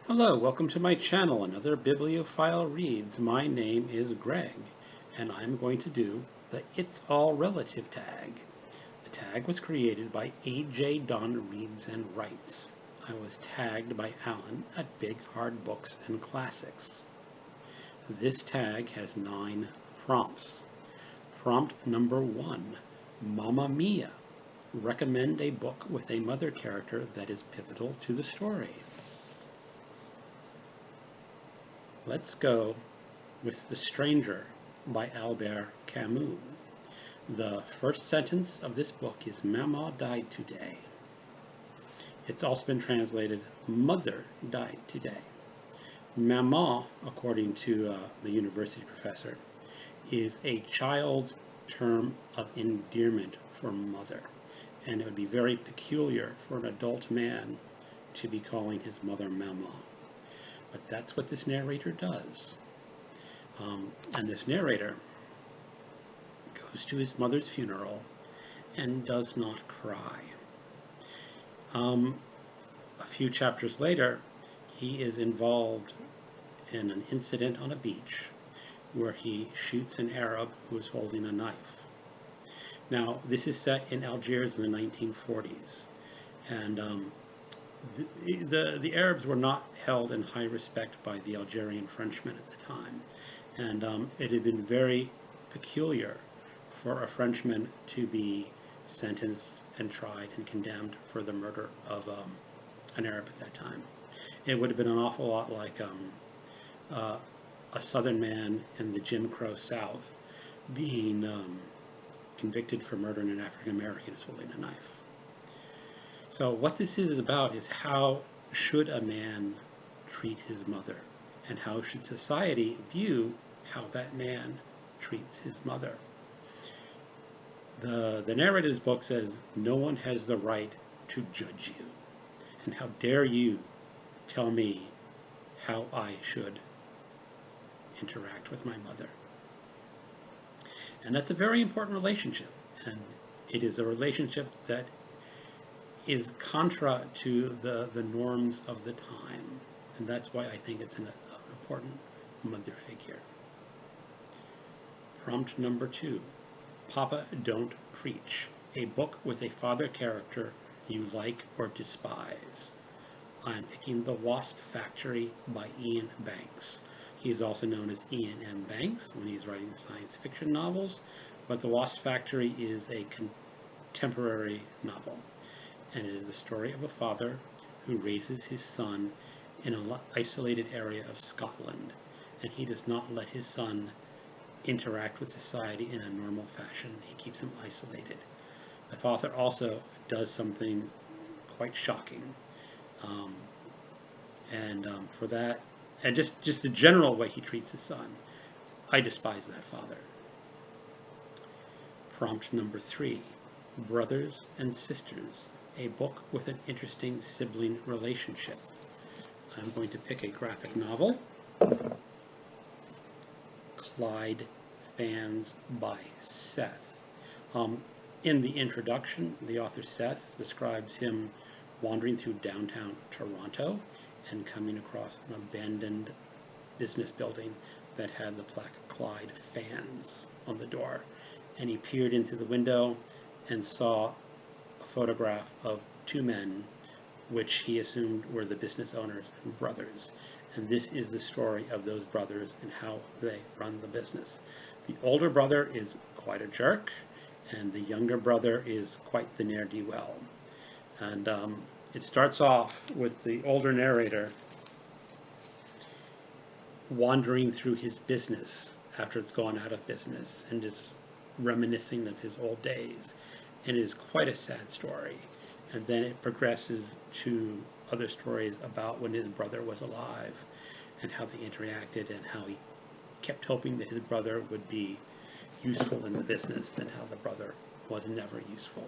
Hello, welcome to my channel, another Bibliophile Reads. My name is Greg, and I'm going to do the It's All Relative tag. The tag was created by A.J. Dunn Reads and Writes. I was tagged by Alan at Big Hard Books and Classics. This tag has 9 prompts. Prompt number 1, Mamma Mia. Recommend a book with a mother character that is pivotal to the story. Let's go with The Stranger by Albert Camus. The first sentence of this book is Mama died today. It's also been translated Mother died today. Maman, according to the university professor, is a child's term of endearment for mother, and it would be very peculiar for an adult man to be calling his mother Mama. But that's what this narrator does. And this narrator goes to his mother's funeral and does not cry. A few chapters later, he is involved in an incident on a beach where he shoots an Arab who is holding a knife. Now, this is set in Algiers in the 1940s, and the Arabs were not held in high respect by the Algerian Frenchmen at the time, and it had been very peculiar for a Frenchman to be sentenced and tried and condemned for the murder of an Arab at that time. It would have been an awful lot like a Southern man in the Jim Crow South being convicted for murdering an African American who's holding a knife. So what this is about is how should a man treat his mother, and how should society view how that man treats his mother. The narrator's book says, no one has the right to judge you, and how dare you tell me how I should interact with my mother. And that's a very important relationship, and it is a relationship that is contra to the norms of the time, and that's why I think it's an important mother figure. Prompt number 2, Papa Don't Preach, a book with a father character you like or despise. I'm picking The Wasp Factory by Ian Banks. He is also known as Ian M. Banks when he's writing science fiction novels, but The Wasp Factory is a contemporary novel, and it is the story of a father who raises his son in an isolated area of Scotland, and he does not let his son interact with society in a normal fashion. He keeps him isolated. The author also does something quite shocking, for that, and just the general way he treats his son, I despise that father. Prompt number 3, Brothers and Sisters, a book with an interesting sibling relationship. I'm going to pick a graphic novel, Clyde Fans by Seth. In the introduction, the author Seth describes him wandering through downtown Toronto and coming across an abandoned business building that had the plaque Clyde Fans on the door. And he peered into the window and saw a photograph of 2 men, which he assumed were the business owners and brothers. And this is the story of those brothers and how they run the business. The older brother is quite a jerk, and the younger brother is quite the ne'er-do-well. And it starts off with the older narrator wandering through his business after it's gone out of business and just reminiscing of his old days. And it is quite a sad story. And then it progresses to other stories about when his brother was alive and how they interacted and how he kept hoping that his brother would be useful in the business and how the brother was never useful.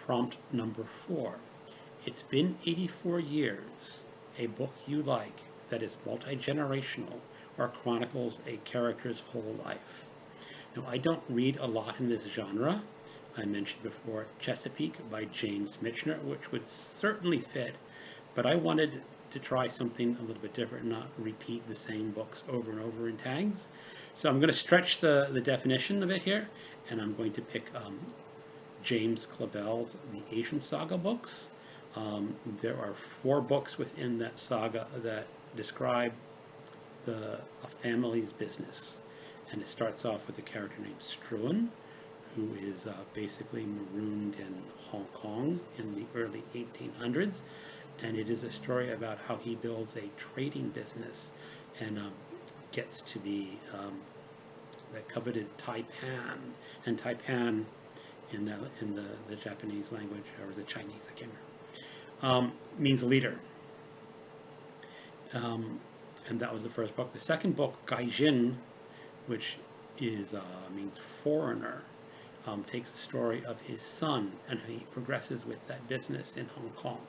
Prompt number 4, It's Been 84 Years, a book you like that is multi-generational or chronicles a character's whole life. Now, I don't read a lot in this genre. I mentioned before Chesapeake by James Michener, which would certainly fit but I wanted to try something a little bit different, not repeat the same books over and over in tags. So I'm going to stretch the definition of it here, and I'm going to pick James Clavell's The Asian Saga books. There are 4 books within that saga that describe a family's business. And it starts off with a character named Struan, who is basically marooned in Hong Kong in the early 1800s. And it is a story about how he builds a trading business and gets to be the coveted taipan. And taipan in the Japanese language, or is it Chinese? I can't remember. Means leader. And that was the first book. The second book, Gaijin, which is means foreigner, takes the story of his son and how he progresses with that business in Hong Kong.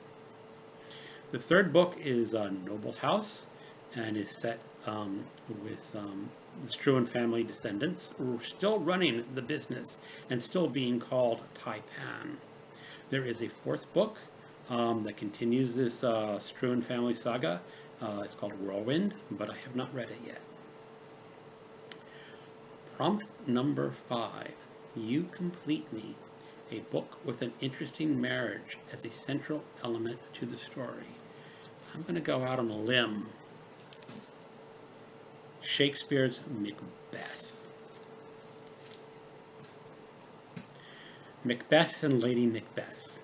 The third book is Noble House, and is set with the Struan family descendants who are still running the business and still being called Taipan. There is a 4th book that continues this Struan family saga. It's called Whirlwind, but I have not read it yet. Prompt number 5. You complete me. A book with an interesting marriage as a central element to the story. I'm going to go out on a limb. Shakespeare's Macbeth. Macbeth and Lady Macbeth.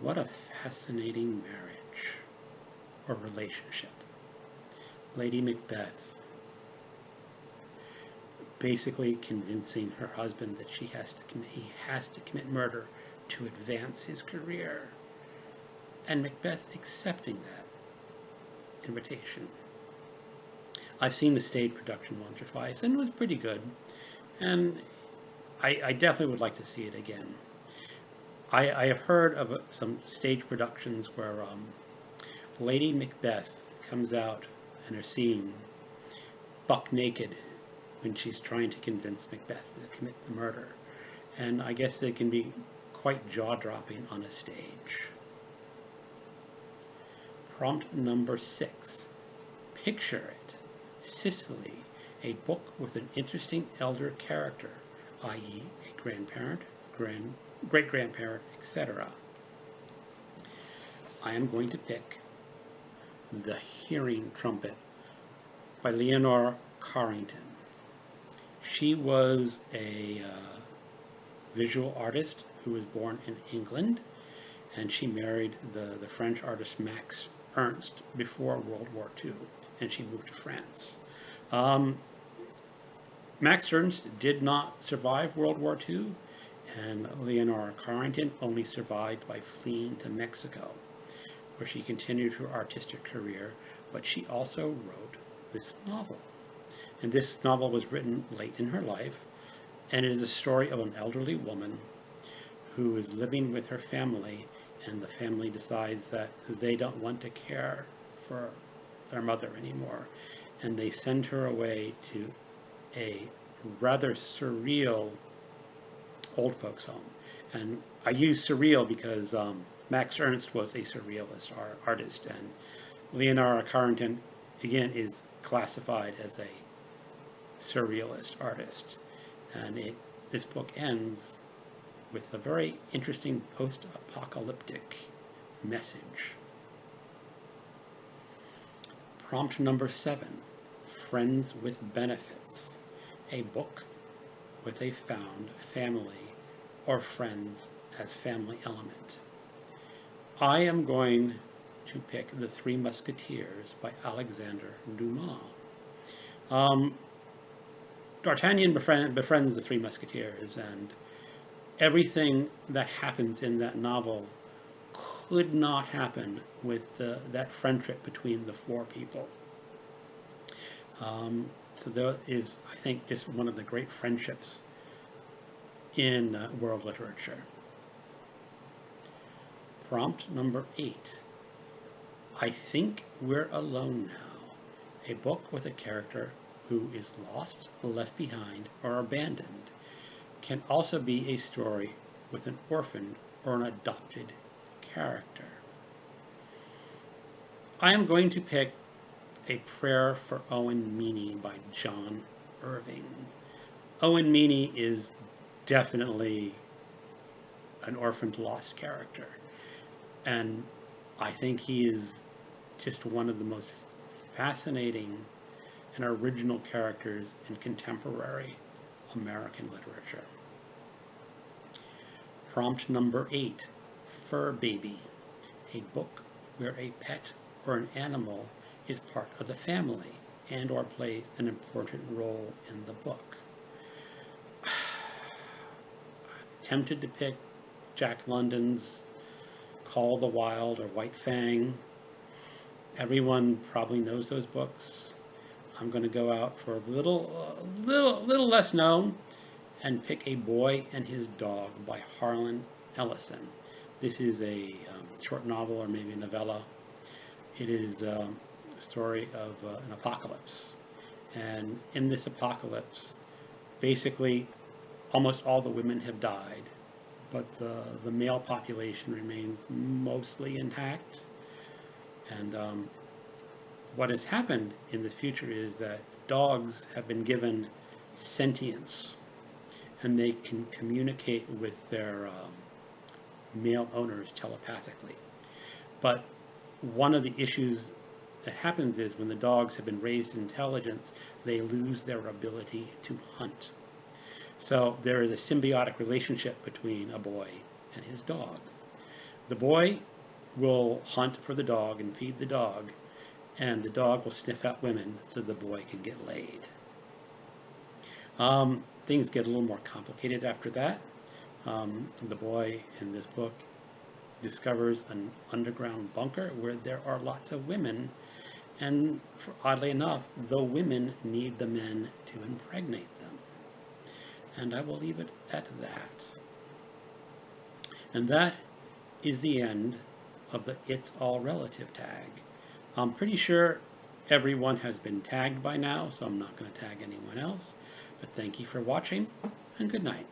What a fascinating marriage or relationship. Lady Macbeth basically convincing her husband that he has to commit murder to advance his career, and Macbeth accepting that invitation. I've seen the stage production once or twice, and it was pretty good, and I definitely would like to see it again. I have heard of some stage productions where Lady Macbeth comes out in her scene buck naked when she's trying to convince Macbeth to commit the murder. And I guess it can be quite jaw-dropping on a stage. Prompt number 6. Picture it. Sicily, a book with an interesting elder character, i.e. a grandparent, great-grandparent, etc. I am going to pick The Hearing Trumpet by Leonora Carrington. She was a visual artist who was born in England, and she married the French artist Max Ernst before World War II, and she moved to France. Max Ernst did not survive World War II, and Leonora Carrington only survived by fleeing to Mexico, where she continued her artistic career, but she also wrote this novel. And this novel was written late in her life, and it is a story of an elderly woman who is living with her family, and the family decides that they don't want to care for their mother anymore, and they send her away to a rather surreal old folks home. And I use surreal because Max Ernst was a surrealist artist, and Leonora Carrington, again, is classified as a surrealist artist. And this book ends with a very interesting post-apocalyptic message. Prompt number 7, Friends with Benefits, a book with a found family or friends as family element. I am going to pick The Three Musketeers by Alexander Dumas. D'Artagnan befriends the Three Musketeers, and everything that happens in that novel could not happen with that friendship between the 4 people. So there is, I think, just one of the great friendships in world literature. Prompt number 8. I Think We're Alone Now, a book with a character who is lost, left behind, or abandoned. Can also be a story with an orphaned or an adopted character. I am going to pick A Prayer for Owen Meany by John Irving. Owen Meany is definitely an orphaned lost character, and I think he is just one of the most fascinating and original characters in contemporary American literature. Prompt number 8, Fur Baby, a book where a pet or an animal is part of the family and or plays an important role in the book. Tempted to pick Jack London's Call of the Wild or White Fang. Everyone probably knows those books. I'm going to go out for a little less known and pick A Boy and His Dog by Harlan Ellison. This is a short novel or maybe a novella. It is a story of an apocalypse. And in this apocalypse, basically almost all the women have died, but the male population remains mostly intact. And what has happened in the future is that dogs have been given sentience, and they can communicate with their male owners telepathically. But one of the issues that happens is when the dogs have been raised in intelligence, they lose their ability to hunt. So there is a symbiotic relationship between a boy and his dog. The boy will hunt for the dog and feed the dog, and the dog will sniff out women so the boy can get laid. Things get a little more complicated after that. The boy in this book discovers an underground bunker where there are lots of women, and oddly enough, the women need the men to impregnate them. And I will leave it at that. And that is the end of the It's All Relative tag. I'm pretty sure everyone has been tagged by now, so I'm not going to tag anyone else. But thank you for watching, and good night.